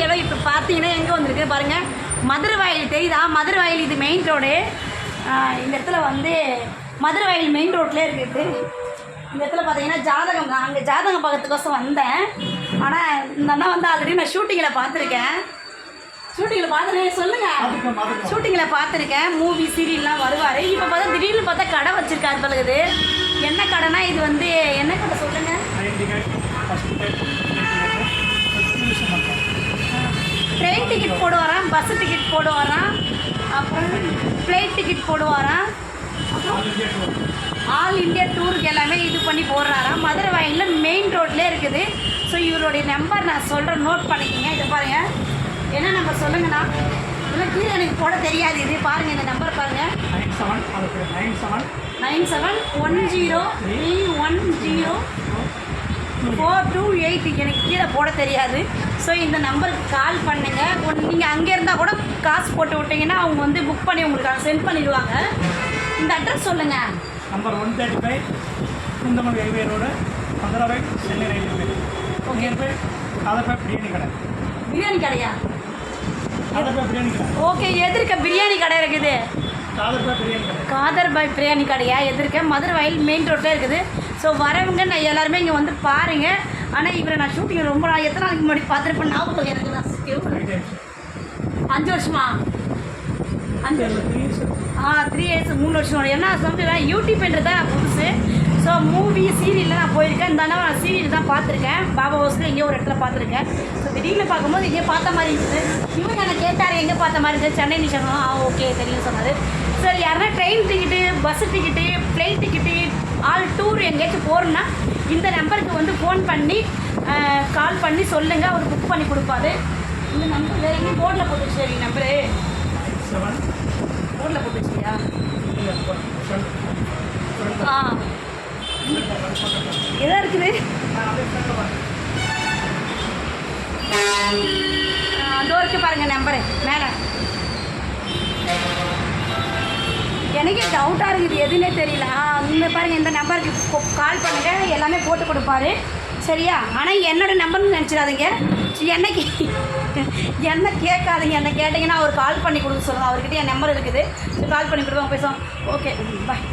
Hello. இப்போ பார்த்தீங்கன்னா எங்கே வந்திருக்கு பாருங்கள், மதுரவாயில் தெரியுதா? மதுரவாயில் இது மெயின் ரோடு. இந்த இடத்துல வந்து மதுரவாயில் மெயின் ரோட்லேயே இருக்குது. இந்த இடத்துல பார்த்தீங்கன்னா ஜாதகம் தான், அங்கே ஜாதகம் பார்க்கறதுக்கோசம் வந்தேன். ஆனால் இந்த அண்ணா வந்து ஆல்ரெடி நான் ஷூட்டிங்கில் பார்த்துருக்கேன். ஷூட்டிங்கில் பார்த்துருக்கேன், சொல்லுங்கள். ஷூட்டிங்கில் பார்த்துருக்கேன், மூவி சீரியல்லாம் வருவார். இப்போ பார்த்தா திடீர்னு பார்த்தா கடை வச்சுருக்காரு பழகுது. என்ன கடைனா இது வந்து என்ன கடை சொல்லுங்கள்? ட்ரெயின் டிக்கெட் போடுவாராம், பஸ்ஸு டிக்கெட் போடுவாராம், அப்புறம் ஃப்ளைட் டிக்கெட் போடுவாராம், அப்புறம் ஆல் இண்டியா டூருக்கு எல்லாமே இது பண்ணி போடுறாராம். மதுரவாயிலில் மெயின் ரோட்லேயே இருக்குது. ஸோ இவருடைய நம்பர் நான் சொல்கிறேன், நோட் பண்ணிக்கிங்க. இதை பாருங்கள், என்ன நம்பர் சொல்லுங்கண்ணா? இல்லை கீழே எனக்கு போட தெரியாது. இது பாருங்கள், இந்த நம்பர் பாருங்கள், 9710310428. எனக்கு கீழே போட தெரியாது. ஸோ இந்த நம்பருக்கு கால் பண்ணுங்கள். நீங்கள் அங்கே இருந்தால் கூட காசு போட்டு விட்டிங்கன்னா அவங்க வந்து புக் பண்ணி உங்களுக்கு சென்ட் பண்ணிடுவாங்க. இந்த அட்ரஸ் சொல்லுங்கள். நம்பர் 135 குந்தமல் highway road, Maduravoyal, Chennai railway. Okay. Khaderbhai biryani கடை. பிரியாணி கடையா? காதர்பாய் பிரியாணி கடை. ஓகே. எதிர்க்க பிரியாணி கடை இருக்குது. காதர்பாய் பிரியாணி கடை. காதர்பாய் பிரியாணி கடையா? எதிர்க்க மதுரவாயில் மெயின் ரோட்டில் இருக்குது. ஸோ வரவங்க நான் எல்லாருமே இங்கே வந்து பாருங்கள். ஆனால் இவரை நான் ஷூட்டிங் ரொம்ப நாள், எத்தனை நாளைக்கு முன்னாடி பார்த்துருப்பேன் ஞாபகம் எனக்கு. நான் 5 வருஷமா? 3 இயர்ஸ், 3 வருஷம். என்ன சொல்லுவேன், யூடியூப்ன்றது தான் புதுசு. ஸோ மூவி சீரியலில் நான் போயிருக்கேன். இந்த அண்ணா நான் சீரியல் தான் பார்த்துருக்கேன். பாபா ஹவுஸில் எங்கேயோ ஒரு இடத்துல பார்த்துருக்கேன். ஸோ திடீர்னு பார்க்கும்போது எங்கேயோ பார்த்த மாதிரி இருந்துச்சு. இவங்க என்ன கேட்டார், எங்கே பார்த்த மாதிரி இருந்துச்சு? சென்னை நிஷன். ஓகே தெரியும் சொன்னார். சரி, யாருன்னா train ticket, bus ticket, flight ticket, all tour எங்கேயாச்சும் போகிறோன்னா இந்த நம்பருக்கு வந்து ஃபோன் பண்ணி கால் பண்ணி சொல்லுங்கள், அவர் புக் பண்ணி கொடுப்பாரு. இந்த நம்பர் வேறு எங்கேயும் போர்டில் போட்டுச்சு. சரி, நம்பரு போர்டில் போட்டுச்சியா? எதாக இருக்குது? அதோ இருக்கு பாருங்கள் நம்பரு மேலே. எனக்கே டவுட்டாக இருக்குது, எதுன்னே தெரியல. இந்த பாருங்கள், இந்த நம்பருக்கு கால் பண்ணுங்கள், எல்லாமே போட்டு கொடுப்பாரு. சரியா? ஆனால் என்னோடய நம்பர்னு நினச்சிடாதீங்க. என்ன கேட்காதீங்க. என்ன கேட்டிங்கன்னா அவர் கால் பண்ணி கொடுக்க சொல்லுங்கள். அவர்கிட்ட என் நம்பர் இருக்குது. ஸோ கால் பண்ணி கொடுப்போம், பேசுவோம். ஓகே, பாய்.